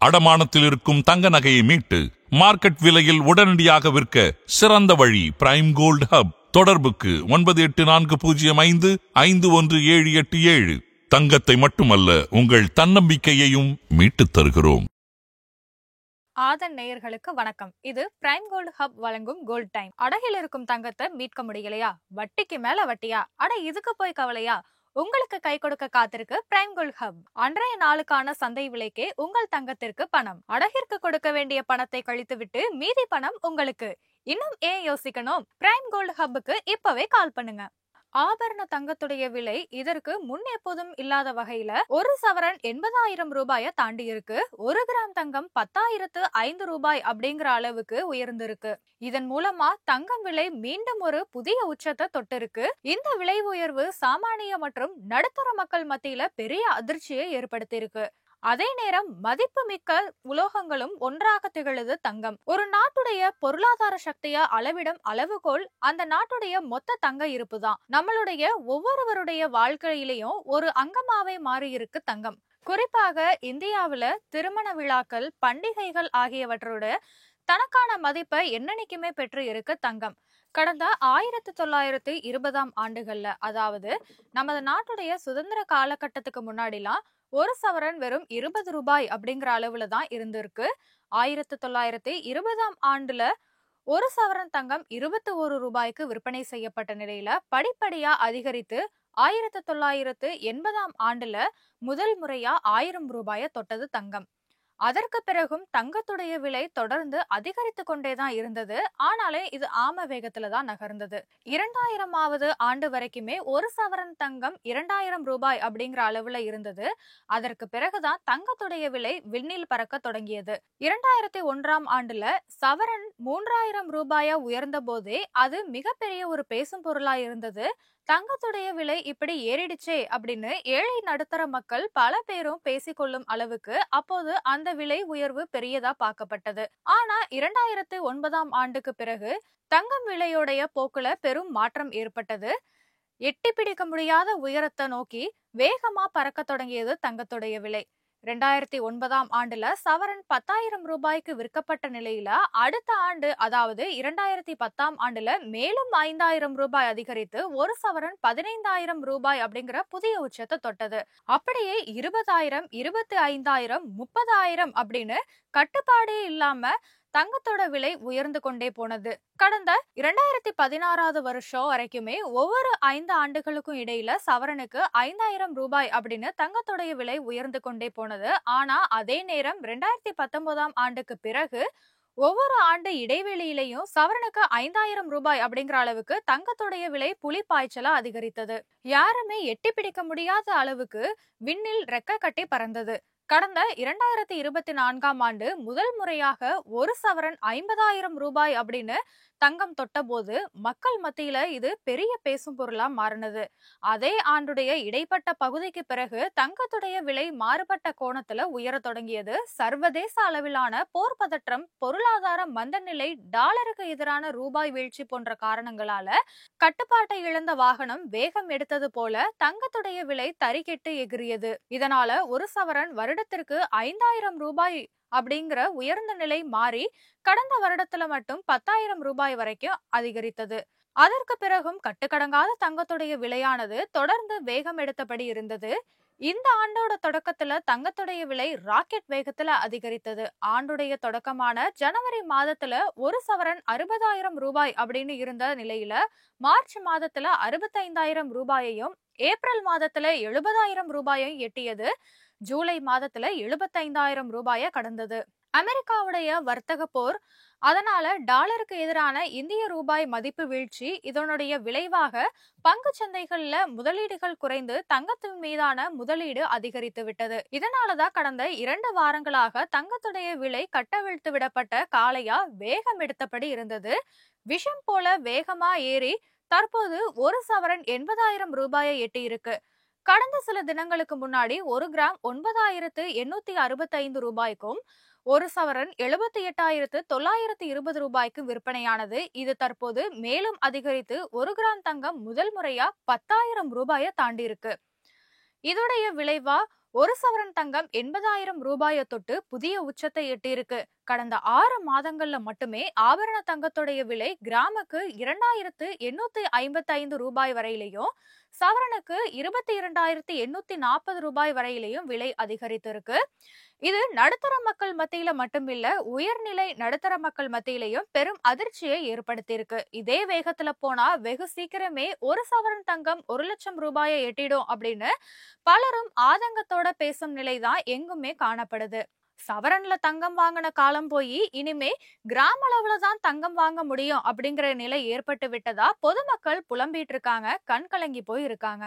அடமானத்தில் இருக்கும் தங்க நகையை மீட்டு மார்க்கெட் விலையில் உடனடியாக விற்க சிறந்த வழி பிரைம் கோல்ட் ஹப். தொடர்புக்கு 9845551787. தங்கத்தை மட்டுமல்ல, உங்கள் தன்னம்பிக்கையையும் மீட்டுத் தருகிறோம். ஆதன் நேயர்களுக்கு வணக்கம். இது பிரைம் கோல்ட் ஹப் வழங்கும் கோல்ட் டைம். அடகில் இருக்கும் தங்கத்தை மீட்க முடியலையா? வட்டிக்கு மேல வட்டியா? அட இதுக்கு போய் கவலையா? உங்களுக்கு கை கொடுக்க காத்திருக்கு பிரைம் கோல்ட் ஹப். அன்றைய நாளுக்கான சந்தை விலைக்கே உங்கள் தங்கத்திற்கு பணம். அடகிற்கு கொடுக்க வேண்டிய பணத்தை கழித்துவிட்டு மீதி பணம் உங்களுக்கு. இன்னும் ஏன் யோசிக்கணும்? பிரைம் கோல்ட் ஹப்புக்கு இப்பவே கால் பண்ணுங்க. ஆபரண தங்கத்துடைய விலை இதற்கு முன் எப்போதும் இல்லாத வகையில 1 சவரன் 80,000 ரூபாயை தாண்டி இருக்கு. 1 கிராம் தங்கம் 10,005 ரூபாய் அப்படிங்கிற அளவுக்கு உயர்ந்திருக்கு. இதன் மூலமா தங்கம் விலை மீண்டும் ஒரு புதிய உச்சத்தை தொட்டிருக்கு. இந்த விலை உயர்வு சாமானிய மற்றும் நடுத்தர மக்கள் மத்தியில பெரிய அதிர்ச்சியை ஏற்படுத்தியிருக்கு. அதே நேரம் மதிப்பு மிக்க உலோகங்களும் ஒன்றாக திகழுது தங்கம். ஒரு நாட்டுடைய பொருளாதார சக்தியை அளவிடும் அளவுகோல் அந்த நாட்டுடைய மொத்த தங்க இருப்பு தான். நம்மளுடைய ஒவ்வொருவருடைய வாழ்க்கையிலையும் ஒரு அங்கமாவே மாறி இருக்கு தங்கம். குறிப்பாக இந்தியாவில திருமண விழாக்கள், பண்டிகைகள் ஆகியவற்றோட தனக்கான மதிப்பை என்னன்னைக்குமே பெற்று இருக்கு தங்கம். கடந்த 1920ஆம் ஆண்டுகள்ல, அதாவது நமது நாட்டுடைய சுதந்திர காலகட்டத்துக்கு முன்னாடிலாம் 1 சவரன் வெறும் 20 ரூபாய் அப்படிங்கிற அளவுல தான் இருந்திருக்கு. 1920ஆம் ஆண்டுல 1 சவரன் தங்கம் 21 ரூபாய்க்கு விற்பனை செய்யப்பட்ட நிலையில படிப்படியா அதிகரித்து 1980ஆம் ஆண்டுல முதல் முறையா 1000 ரூபாயை தொட்டது தங்கம். அதற்கு பிறகும் தங்கத்துடைய விலை தொடர்ந்து அதிகரித்து கொண்டேதான் இருந்தது. ஆனாலே இது ஆம வேகத்துல தான் நகர்ந்தது. 2000ஆவது ஆண்டு வரைக்குமே 1 சவரன் தங்கம் 2000 ரூபாய் அப்படிங்கிற அளவுல இருந்தது. அதற்கு பிறகுதான் தங்கத்துடைய விலை விண்ணில் பறக்க தொடங்கியது. 2001ஆம் ஆண்டுல சவரன் 3000 ரூபாயா உயர்ந்த போதே அது மிகப்பெரிய ஒரு பேசும் பொருளா இருந்தது. தங்கத்துடைய விலை இப்படி ஏறிடுச்சே அப்படின்னு ஏழை நடுத்தர மக்கள் பல பேரும் பேசிக்கொள்ளும் அளவுக்கு அப்போது அந்த விலை உயர்வு பெரியதா பார்க்கப்பட்டது. ஆனா 2009ஆம் ஆண்டுக்கு பிறகு தங்கம் விலையோடைய போக்குல பெரும் மாற்றம் ஏற்பட்டது. எட்டி பிடிக்க முடியாத உயரத்தை நோக்கி வேகமா பறக்க தொடங்கியது தங்கத்துடைய விலை. 2009ஆம் ஆண்டுல சவரன் 10,000 ரூபாய்க்கு விற்கப்பட்ட நிலையில அடுத்த ஆண்டு, அதாவது 2010ஆம் ஆண்டுல மேலும் 5,000 ரூபாய் அதிகரித்து 1 சவரன் 15,000 ரூபாய் அப்படிங்கிற புதிய உச்சத்தை தொட்டது. அப்படியே 20,000, 25,000, 30,000 அப்படின்னு கட்டுப்பாடே இல்லாம தங்கத்தோட விலை உயர்ந்து கொண்டே போனது. கடந்த 2016ஆவது வருஷம் வரைக்குமே ஒவ்வொரு 5 ஆண்டுகளுக்கும் இடையில சவரனுக்கு 5,000 ரூபாய் அப்படின்னு தங்கத்தோடைய விலை உயர்ந்து கொண்டே போனது. ஆனா அதே நேரம் 2019ஆம் ஆண்டுக்கு பிறகு ஒவ்வொரு ஆண்டு இடைவெளியிலையும் சவரனுக்கு 5,000 ரூபாய் அப்படிங்கிற அளவுக்கு தங்கத்துடைய விலை புலி பாய்ச்சலா அதிகரித்தது. யாருமே எட்டி பிடிக்க முடியாத அளவுக்கு விண்ணில் ரெக்க கட்டி பறந்தது. கடந்த 2024ஆம் ஆண்டு முதல் முறையாக 1 சவரன் 50,000 ரூபாய் அப்படின்னு தங்கம் தொட்ட போது மக்கள் மத்தியில இது பெரிய பேசும் பொருளா மாறினது. அதே ஆண்டுடைய இடைப்பட்ட பகுதிக்கு பிறகு தங்கத்துடைய விலை மாறுபட்ட கோணத்துல உயர தொடங்கியது. சர்வதேச அளவிலான போர் பதற்றம், பொருளாதார மந்தநிலை, டாலருக்கு எதிரான ரூபாய் வீழ்ச்சி போன்ற காரணங்களால கட்டுப்பாட்டை இழந்த வாகனம் வேகம் எடுத்தது போல தங்கத்துடைய விலை தறிகெட்டு எகிரியது. இதனால 1 சவரன் வருடத்திற்கு 5,000 ரூபாய் அப்படிங்கிற உயர்ந்த நிலை மாறி கடந்த வருடத்துல மட்டும் 10,000 ரூபாய் வரைக்கும் அதிகரித்தது. அதற்கு பிறகும் கட்டுக்கடங்காத தங்கத்துடைய விலையானது தொடர்ந்து வேகம் எடுத்தபடி இருந்தது. இந்த ஆண்டோட தொடக்கத்துல தங்கத்துடைய விலை ராக்கெட் வேகத்துல அதிகரித்தது. ஆண்டுடைய தொடக்கமான ஜனவரி மாதத்துல 1 சவரன் 60,000 ரூபாய் அப்படின்னு இருந்த நிலையில மார்ச் மாதத்துல 65,000 ரூபாயையும், ஏப்ரல் மாதத்துல 70,000 ரூபாயையும் எட்டியது. ஜூலை மாதத்துல 75,000 ரூபாயை கடந்தது. அமெரிக்காவுடைய வர்த்தக போர், அதனால டாலருக்கு எதிரான இந்திய ரூபாய் மதிப்பு வீழ்ச்சி, இதனுடைய விளைவாக பங்கு சந்தைகள்ல முதலீடுகள் குறைந்து தங்கத்தின் மீதான முதலீடு அதிகரித்து விட்டது. இதனாலதான் கடந்த 2 வாரங்களாக தங்கத்துடைய விலை கட்டவிழ்த்து விடப்பட்ட காளையா வேகம் எடுத்தபடி இருந்தது. விஷம் போல வேகமா ஏறி தற்போது 1 சவரன் 80,000 ரூபாயை எட்டி இருக்கு. கடந்த சில தினங்களுக்கு முன்னாடி 1 கிராம் 9,865 ரூபாய்க்கும் 1 சவரன் 78,920 ரூபாய்க்கு விற்பனையானது. இது தற்போது மேலும் அதிகரித்து 1 கிராம் தங்கம் முதல் முறையா 10,000 ரூபாயை தாண்டி இருக்கு. இதோடைய விளைவா ஒரு சவரன் தங்கம் 80,000 ரூபாயை தொட்டு புதிய உச்சத்தை எட்டியிருக்கு. கடந்த 6 மாதங்கள்ல மட்டுமே ஆபரண தங்கத்துடைய விலை கிராமுக்கு 2,855 ரூபாய் வரையிலையும், சவரனுக்கு 22,840 ரூபாய் வரையிலையும் விலை அதிகரித்திருக்கு. இது நடுத்தர மக்கள் மத்தியில மட்டுமில்ல, உயர்நிலை நடுத்தர மக்கள் மத்தியிலையும் பெரும் அதிர்ச்சியை ஏற்படுத்தியிருக்கு. இதே வேகத்துல போனா வெகு சீக்கிரமே ஒரு சவரன் தங்கம் 1,00,000 ரூபாயை எட்டிடும் அப்படின்னு பலரும் ஆதங்கத்தோட பேசும் நிலைதான் எங்குமே காணப்படுது. சவரன்ல தங்கம் வாங்கின காலம் போய் இனிமே கிராம அளவுல தான் தங்கம் வாங்க முடியும் அப்படிங்கிற நிலை ஏற்பட்டு விட்டதா பொதுமக்கள் புலம்பிட்டு இருக்காங்க, கண் கலங்கி போய் இருக்காங்க.